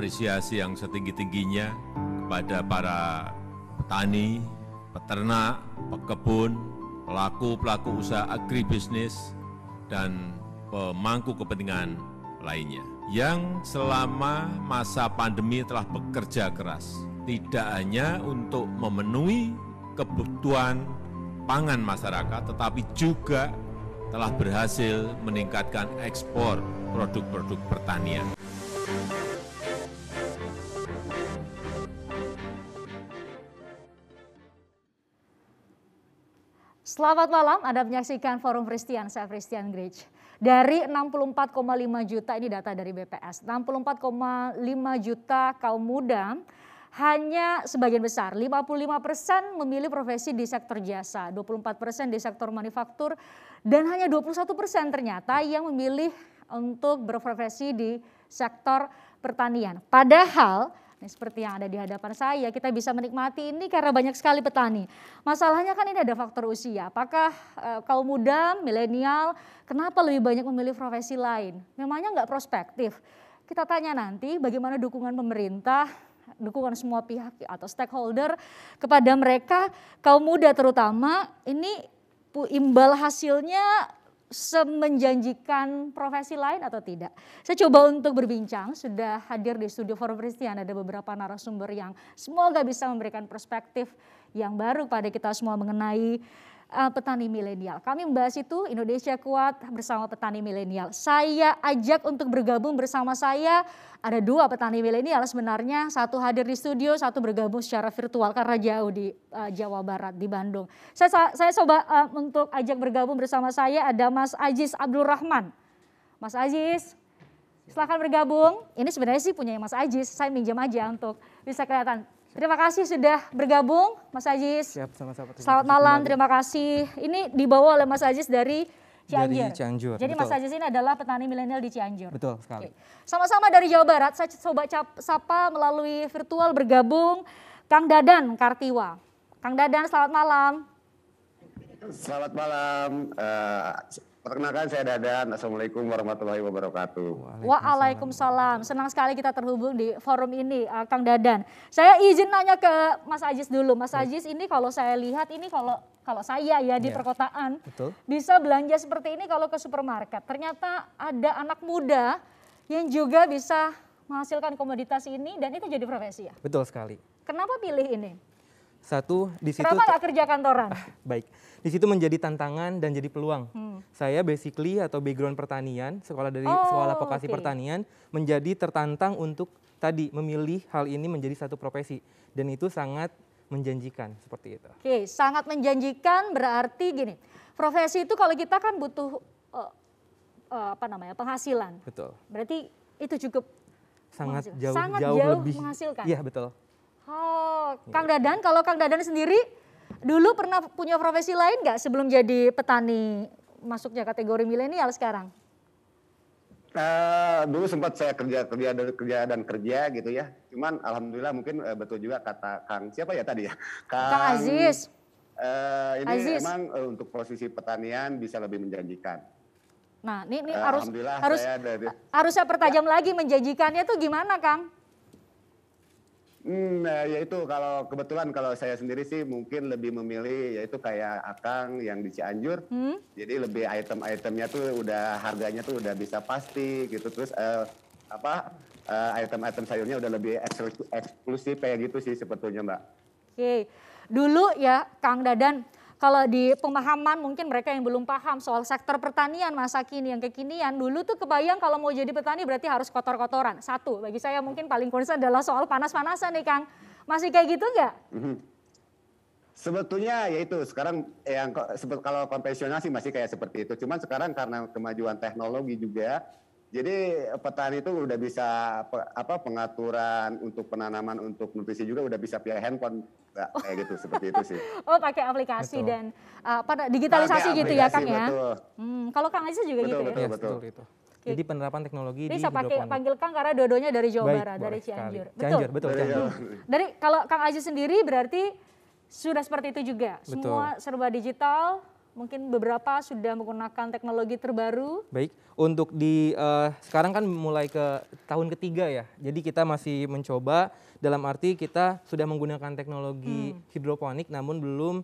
apresiasi yang setinggi-tingginya kepada para petani, peternak, pekebun, pelaku-pelaku usaha agribisnis, dan pemangku kepentingan lainnya yang selama masa pandemi telah bekerja keras, tidak hanya untuk memenuhi kebutuhan pangan masyarakat, tetapi juga telah berhasil meningkatkan ekspor produk-produk pertanian. Selamat malam, Anda menyaksikan Forum Christian, saya Christian Grich. Dari 64,5 juta, ini data dari BPS, 64,5 juta kaum muda, hanya sebagian besar, 55% memilih profesi di sektor jasa, 24% di sektor manufaktur, dan hanya 21% ternyata yang memilih untuk berprofesi di sektor pertanian. Padahal, seperti yang ada di hadapan saya, kita bisa menikmati ini karena banyak sekali petani. Masalahnya kan ini ada faktor usia. Apakah kaum muda, milenial, kenapa lebih banyak memilih profesi lain? Memangnya nggak prospektif? Kita tanya nanti bagaimana dukungan pemerintah, dukungan semua pihak atau stakeholder kepada mereka, kaum muda terutama, ini imbal hasilnya semenjanjikan profesi lain atau tidak. Saya coba untuk berbincang, sudah hadir di studio Forum Christian, ada beberapa narasumber yang semoga bisa memberikan perspektif yang baru pada kita semua mengenai petani milenial. Kami membahas itu, Indonesia Kuat bersama petani milenial. Saya ajak untuk bergabung bersama saya, ada dua petani milenial sebenarnya, satu hadir di studio, satu bergabung secara virtual karena jauh di Jawa Barat, di Bandung. Saya coba untuk ajak bergabung bersama saya ada Mas Aziz Abdul Rahman. Mas Aziz, silakan bergabung. Ini sebenarnya sih punya Mas Aziz, saya minjam aja untuk bisa kelihatan. Terima kasih sudah bergabung Mas Aziz. Siap, sama-sama. Selamat malam, terima kasih. Ini dibawa oleh Mas Aziz dari Cianjur. Dari Cianjur. Jadi betul. Mas Aziz ini adalah petani milenial di Cianjur. Betul sekali. Oke. Sama-sama dari Jawa Barat, saya coba sapa melalui virtual bergabung Kang Dadan Kartiwa. Kang Dadan, selamat malam. Selamat malam. Perkenalkan saya Dadan. Assalamualaikum warahmatullahi wabarakatuh. Waalaikumsalam. Senang sekali kita terhubung di forum ini, Kang Dadan. Saya izin nanya ke Mas Aziz dulu. Mas Aziz, ini kalau saya lihat ini kalau saya ya di perkotaan Betul. bisa belanja seperti ini kalau ke supermarket. Ternyata ada anak muda yang juga bisa menghasilkan komoditas ini dan itu jadi profesi ya. Betul sekali. Kenapa pilih ini? Satu di situ. Kenapa nggak kerja kantoran? Baik. Di situ menjadi tantangan dan jadi peluang. Saya basically atau background pertanian, sekolah vokasi pertanian, menjadi tertantang untuk tadi memilih hal ini menjadi satu profesi dan itu sangat menjanjikan seperti itu. Oke, sangat menjanjikan berarti gini. Profesi itu kalau kita kan butuh penghasilan. Betul. Berarti itu cukup Sangat menghasilkan. jauh lebih menghasilkan. Iya, betul. Oh, Kang Dadan, kalau Kang Dadan sendiri dulu pernah punya profesi lain nggak sebelum jadi petani masuknya kategori milenial sekarang? Dulu sempat saya kerja gitu ya. Cuman alhamdulillah mungkin betul juga kata Kang siapa ya tadi ya? Kang Aziz. Ini Aziz. emang untuk posisi pertanian bisa lebih menjanjikan. Nah, ini Alhamdulillah harus saya pertajam lagi menjanjikannya tuh gimana, Kang? Ya itu kalau kebetulan kalau saya sendiri sih mungkin lebih memilih yaitu kayak Akang yang di Cianjur. Jadi lebih item-itemnya tuh udah harganya tuh udah bisa pasti gitu. Terus item-item sayurnya udah lebih eksklusif kayak gitu sih sebetulnya, Mbak. Oke. Dulu ya Kang Dadan, kalau di pemahaman mungkin mereka yang belum paham soal sektor pertanian masa kini yang kekinian, dulu tuh kebayang kalau mau jadi petani berarti harus kotor-kotoran. Satu, bagi saya mungkin paling concern adalah soal panas-panasan nih Kang. Masih kayak gitu nggak? Sebetulnya ya itu sekarang yang kalau konvensional sih masih kayak seperti itu. Cuman sekarang karena kemajuan teknologi juga, jadi petani itu udah bisa pengaturan untuk penanaman untuk nutrisi juga udah bisa via handphone kayak gitu seperti itu sih. Oh pakai aplikasi dan digitalisasi gitu ya Kang ya. Kalau Kang Aziz juga gitu ya. Betul itu. Jadi penerapan teknologi Jadi di saya hidroponik. panggil Kang karena dua-duanya dari Jawa Baik, Barat, dari Cianjur. Betul. Cianjur. Dari kalau Kang Aziz sendiri berarti sudah seperti itu juga. Betul. Semua serba digital, mungkin beberapa sudah menggunakan teknologi terbaru. Baik, untuk di sekarang kan mulai ke tahun ketiga ya. Jadi kita masih mencoba, dalam arti kita sudah menggunakan teknologi hidroponik namun belum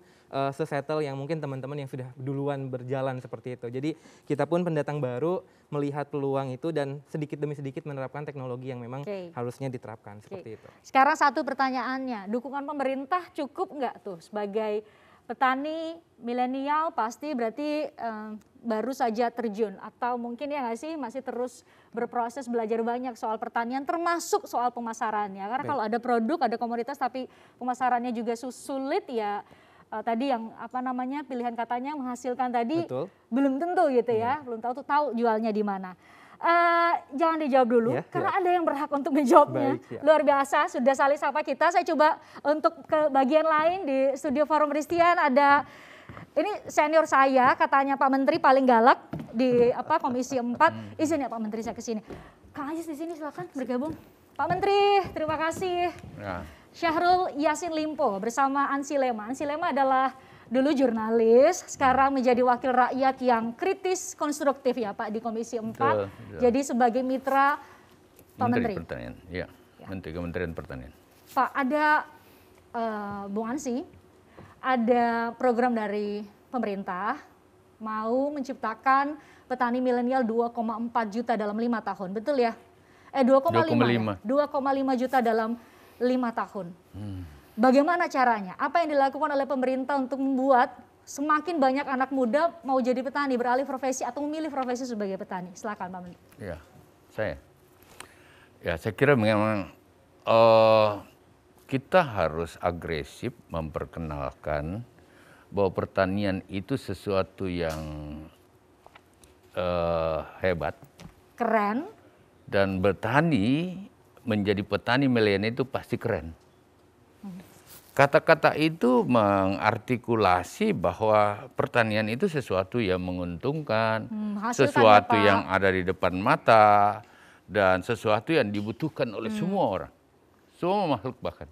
sesettle yang mungkin teman-teman yang sudah duluan berjalan seperti itu. Jadi kita pun pendatang baru melihat peluang itu dan sedikit demi sedikit menerapkan teknologi yang memang harusnya diterapkan seperti itu. Sekarang satu pertanyaannya, dukungan pemerintah cukup nggak tuh sebagai petani milenial pasti berarti baru saja terjun atau mungkin ya nggak sih masih terus berproses belajar banyak soal pertanian termasuk soal pemasarannya karena kalau ada produk ada komoditas tapi pemasarannya juga sulit ya tadi yang apa namanya pilihan katanya menghasilkan tadi belum tentu gitu ya belum tahu jualnya di mana. Jangan dijawab dulu karena ada yang berhak untuk menjawabnya. Luar biasa, sudah saling sapa kita. Saya coba untuk ke bagian lain di studio Forum Christian ada ini senior saya katanya Pak Menteri paling galak di Komisi 4. Izin ya Pak Menteri saya ke sini. Kang Ajis di sini silakan bergabung. Pak Menteri, terima kasih. Ya. Syahrul Yassin Limpo bersama Ansi Lema. Ansi Lema adalah dulu jurnalis, sekarang menjadi wakil rakyat yang kritis konstruktif ya Pak di Komisi 4. Betul. Jadi sebagai mitra Pak Menteri. Pertanian, ya. Menteri Kementerian Pertanian. Pak, ada Bung Ansi, ada program dari pemerintah mau menciptakan petani milenial 2,4 juta dalam 5 tahun, betul ya? 2,5 juta dalam 5 tahun. Bagaimana caranya? Apa yang dilakukan oleh pemerintah untuk membuat semakin banyak anak muda mau jadi petani, beralih profesi atau memilih profesi sebagai petani? Silakan Pak Menteri. Ya, saya kira memang kita harus agresif memperkenalkan bahwa pertanian itu sesuatu yang hebat, keren, dan bertani menjadi petani milenial itu pasti keren. Kata-kata itu mengartikulasi bahwa pertanian itu sesuatu yang menguntungkan, sesuatu yang ada di depan mata, dan sesuatu yang dibutuhkan oleh semua orang, semua makhluk bahkan.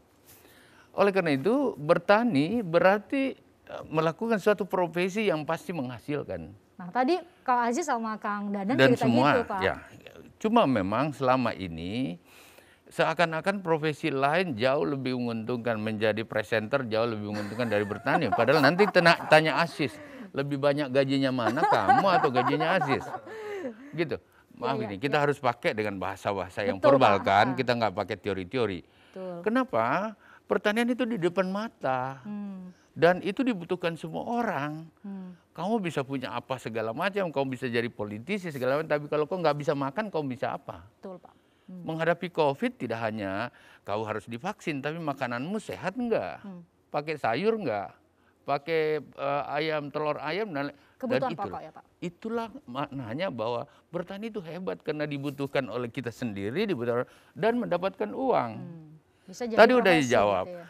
Oleh karena itu bertani berarti melakukan suatu profesi yang pasti menghasilkan. Nah tadi Kang Aziz sama Kang Dadan dan cerita semua, gitu Pak. Ya, cuma memang selama ini seakan-akan profesi lain jauh lebih menguntungkan, menjadi presenter jauh lebih menguntungkan dari bertani. Padahal nanti tanya Aziz, lebih banyak gajinya mana, kamu atau gajinya Aziz? Gitu. Maaf ini, kita harus pakai dengan bahasa-bahasa yang verbal kan, kita nggak pakai teori-teori. Kenapa? Pertanian itu di depan mata. Dan itu dibutuhkan semua orang. Kamu bisa punya apa segala macam, kamu bisa jadi politisi segala macam, tapi kalau kau nggak bisa makan, kamu bisa apa? Betul Pak. Menghadapi COVID tidak hanya kau harus divaksin, tapi makananmu sehat enggak? Pakai sayur enggak? Pakai ayam, telur ayam, dan pokok ya Pak. Itulah maknanya bahwa bertani itu hebat karena dibutuhkan oleh kita sendiri, dibutuhkan dan mendapatkan uang. Bisa jadi tadi udah dijawab. Gitu ya.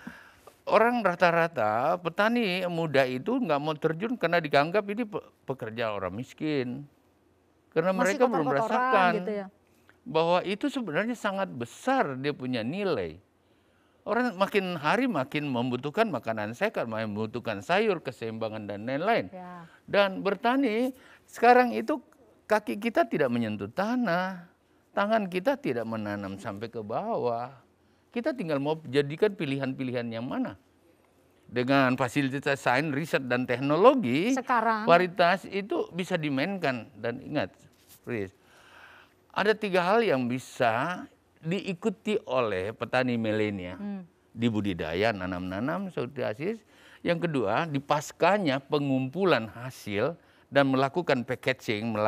Orang rata-rata petani muda itu nggak mau terjun karena dianggap ini pekerja orang miskin. Karena masih mereka belum merasakan gitu ya, bahwa itu sebenarnya sangat besar dia punya nilai. Orang makin hari makin membutuhkan makanan sehat, membutuhkan sayur, keseimbangan dan lain-lain. Ya. Dan bertani sekarang itu kaki kita tidak menyentuh tanah, tangan kita tidak menanam sampai ke bawah. Kita tinggal mau jadikan pilihan-pilihan yang mana. Dengan fasilitas sains, riset dan teknologi, sekarang varietas itu bisa dimainkan. Dan ingat, please, ada 3 hal yang bisa diikuti oleh petani milenial. Di budidaya, nanam-nanam, seperti Aziz. Yang kedua, di paskanya pengumpulan hasil dan melakukan packaging,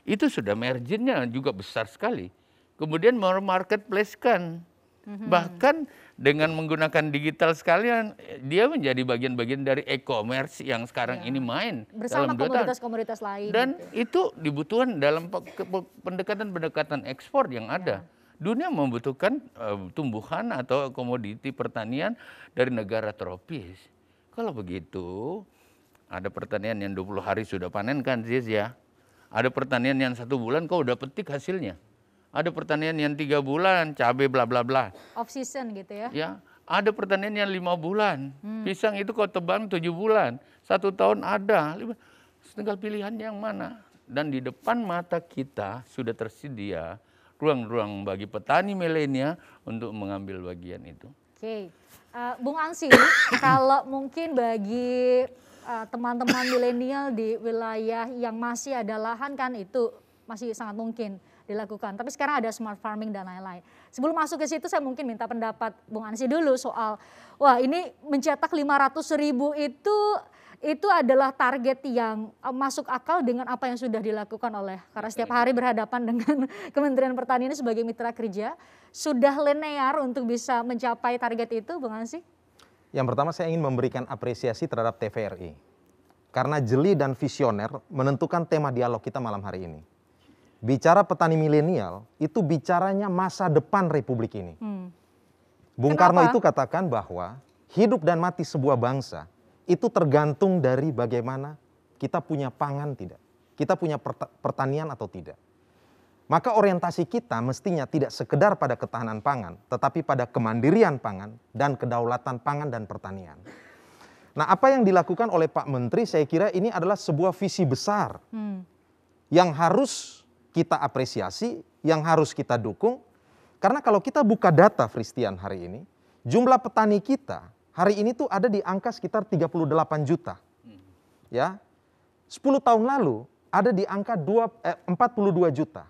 itu sudah marginnya juga besar sekali. Kemudian marketplace-kan. Bahkan dengan menggunakan digital sekalian, dia menjadi bagian-bagian dari e-commerce yang sekarang ini main. Bersama komoditas-komoditas lain. Dan itu dibutuhkan dalam pendekatan-pendekatan ekspor yang ada. Dunia membutuhkan tumbuhan atau komoditi pertanian dari negara tropis. Kalau begitu, ada pertanian yang 20 hari sudah panen kan, Ziz ya. Ada pertanian yang 1 bulan kau udah petik hasilnya. Ada pertanian yang 3 bulan, cabai bla bla bla. Off season gitu ya. Ya, Ada pertanian yang 5 bulan. Pisang itu kau tebang 7 bulan. 1 tahun ada. Tinggal pilihan yang mana. Dan di depan mata kita sudah tersedia ruang-ruang bagi petani milenial untuk mengambil bagian itu. Oke, Bung Angsi, kalau mungkin bagi teman-teman milenial di wilayah yang masih ada lahan kan itu masih sangat mungkin dilakukan. Tapi sekarang ada smart farming dan lain-lain. Sebelum masuk ke situ saya mungkin minta pendapat Bung Angsi dulu soal, wah ini mencetak 500.000 itu adalah target yang masuk akal dengan apa yang sudah dilakukan oleh, karena setiap hari berhadapan dengan Kementerian Pertanian ini sebagai mitra kerja, sudah linear untuk bisa mencapai target itu, Bung Ansy? Yang pertama saya ingin memberikan apresiasi terhadap TVRI. Karena jeli dan visioner menentukan tema dialog kita malam hari ini. Bicara petani milenial, itu bicaranya masa depan Republik ini. Bung Karno itu katakan bahwa hidup dan mati sebuah bangsa itu tergantung dari bagaimana kita punya pangan tidak. Kita punya pertanian atau tidak. Maka orientasi kita mestinya tidak sekedar pada ketahanan pangan, tetapi pada kemandirian pangan dan kedaulatan pangan dan pertanian. Nah, apa yang dilakukan oleh Pak Menteri saya kira ini adalah sebuah visi besar yang harus kita apresiasi, yang harus kita dukung. Karena kalau kita buka data Fristian hari ini, jumlah petani kita hari ini tuh ada di angka sekitar 38 juta. Ya. 10 tahun lalu ada di angka 42 juta.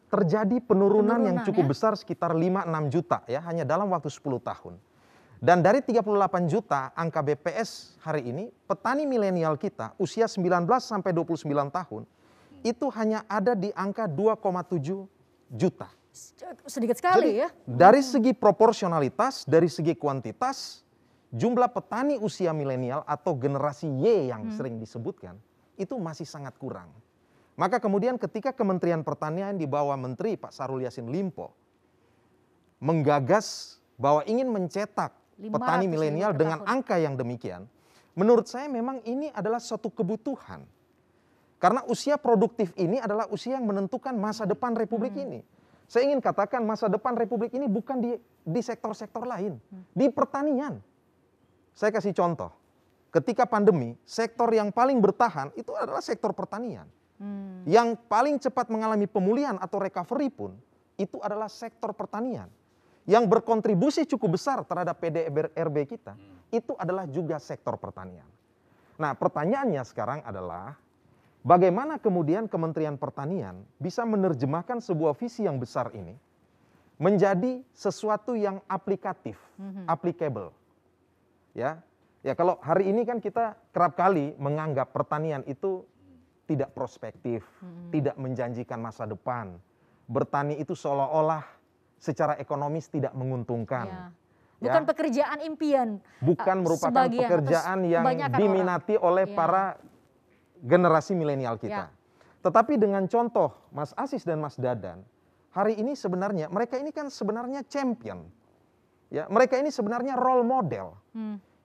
Terjadi penurunan yang cukup besar sekitar 5-6 juta ya hanya dalam waktu 10 tahun. Dan dari 38 juta angka BPS hari ini, petani milenial kita usia 19 sampai 29 tahun itu hanya ada di angka 2,7 juta. Sedikit sekali. Jadi, ya. Dari segi proporsionalitas, dari segi kuantitas, jumlah petani usia milenial atau generasi Y yang sering disebutkan, itu masih sangat kurang. Maka kemudian ketika Kementerian Pertanian di bawah Menteri Pak Syahrul Yassin Limpo menggagas bahwa ingin mencetak petani milenial dengan angka yang demikian, menurut saya memang ini adalah suatu kebutuhan. Karena usia produktif ini adalah usia yang menentukan masa depan Republik ini. Saya ingin katakan masa depan Republik ini bukan di sektor-sektor lain, di pertanian. Saya kasih contoh, ketika pandemi, sektor yang paling bertahan itu adalah sektor pertanian. Yang paling cepat mengalami pemulihan atau recovery pun, itu adalah sektor pertanian. Yang berkontribusi cukup besar terhadap PDRB kita, itu adalah juga sektor pertanian. Nah, pertanyaannya sekarang adalah, bagaimana kemudian Kementerian Pertanian bisa menerjemahkan sebuah visi yang besar ini menjadi sesuatu yang aplikatif, applicable. Ya, kalau hari ini kan kita kerap kali menganggap pertanian itu tidak prospektif, tidak menjanjikan masa depan. Bertani itu seolah-olah secara ekonomis tidak menguntungkan. Ya. Bukan pekerjaan impian. Bukan merupakan pekerjaan yang diminati oleh para generasi milenial kita. Tetapi dengan contoh Mas Asis dan Mas Dadan, hari ini sebenarnya mereka ini kan sebenarnya champion. Ya, mereka ini sebenarnya role model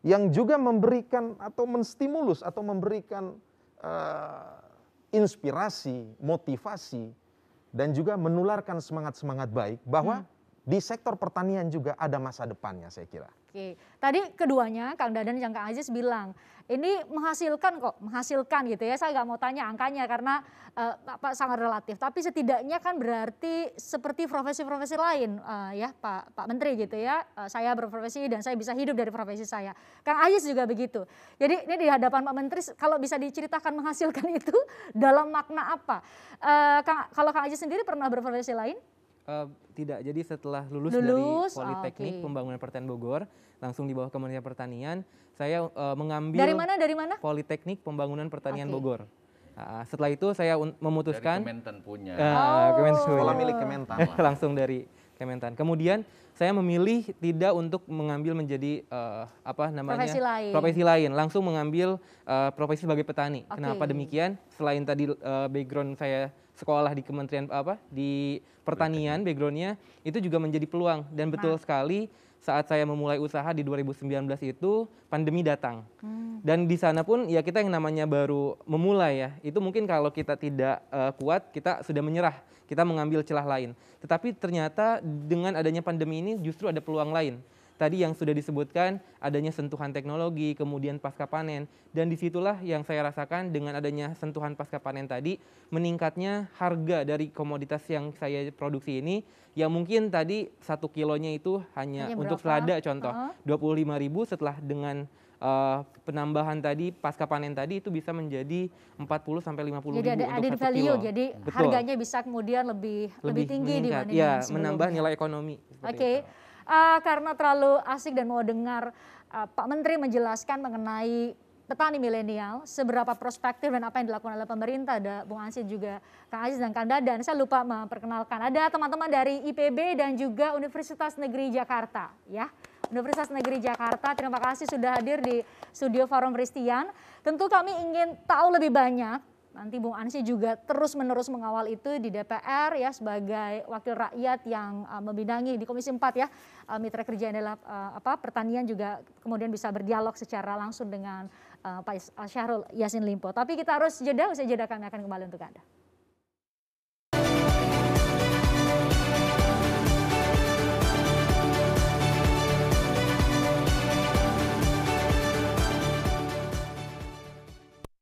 yang juga memberikan atau menstimulus atau memberikan inspirasi, motivasi dan juga menularkan semangat-semangat baik bahwa di sektor pertanian juga ada masa depannya saya kira. Oke, tadi keduanya Kang Dadan dan Kang Aziz bilang ini menghasilkan kok, menghasilkan gitu ya. Saya nggak mau tanya angkanya karena sangat relatif. Tapi setidaknya kan berarti seperti profesi-profesi lain ya Pak Menteri gitu ya. Saya berprofesi dan saya bisa hidup dari profesi saya. Kang Aziz juga begitu. Jadi ini di hadapan Pak Menteri kalau bisa diceritakan menghasilkan itu dalam makna apa? Kalau Kang Aziz sendiri pernah berprofesi lain? Tidak, jadi setelah lulus dari Politeknik Pembangunan Pertanian Bogor, langsung di bawah Kementerian Pertanian, saya mengambil Dari mana? Politeknik Pembangunan Pertanian Bogor. Setelah itu saya memutuskan dari Kementan punya. Sekolah milik Kementan. Langsung dari Kementan. Kemudian saya memilih tidak untuk mengambil menjadi profesi lain, langsung mengambil profesi sebagai petani. Kenapa demikian? Selain tadi background saya sekolah di Kementerian di Pertanian, backgroundnya itu juga menjadi peluang dan betul sekali saat saya memulai usaha di 2019 itu pandemi datang. Dan di sana pun ya kita yang namanya baru memulai ya, itu mungkin kalau kita tidak kuat kita sudah menyerah, kita mengambil celah lain. Tetapi ternyata dengan adanya pandemi ini justru ada peluang lain. tadi yang sudah disebutkan adanya sentuhan teknologi, kemudian pasca panen, dan disitulah yang saya rasakan dengan adanya sentuhan pasca panen tadi, meningkatnya harga dari komoditas yang saya produksi ini, yang mungkin tadi 1 kilonya itu hanya untuk selada contoh, 25.000, setelah dengan penambahan tadi pasca panen tadi itu bisa menjadi 40 sampai 50 ribu jadi ada added untuk 1 value, kilo. jadi Betul. harganya bisa kemudian lebih tinggi meningkat, dibandingkan ya, sebelumnya. menambah nilai ekonomi. Oke. Karena terlalu asik dan mau dengar Pak Menteri menjelaskan mengenai petani milenial, seberapa prospektif dan apa yang dilakukan oleh pemerintah, ada Bung Ansy juga Kang Aziz dan Kang Dadan. Saya lupa memperkenalkan, ada teman-teman dari IPB dan juga Universitas Negeri Jakarta, ya. Universitas Negeri Jakarta, terima kasih sudah hadir di studio Forum Christian. Tentu kami ingin tahu lebih banyak, nanti Bung Ansy juga terus-menerus mengawal itu di DPR ya sebagai wakil rakyat yang membidangi di Komisi 4 ya. Mitra kerja adalah pertanian juga kemudian bisa berdialog secara langsung dengan Pak Syahrul Yassin Limpo. Tapi kita harus jeda, usai jeda kami akan kembali untuk Anda.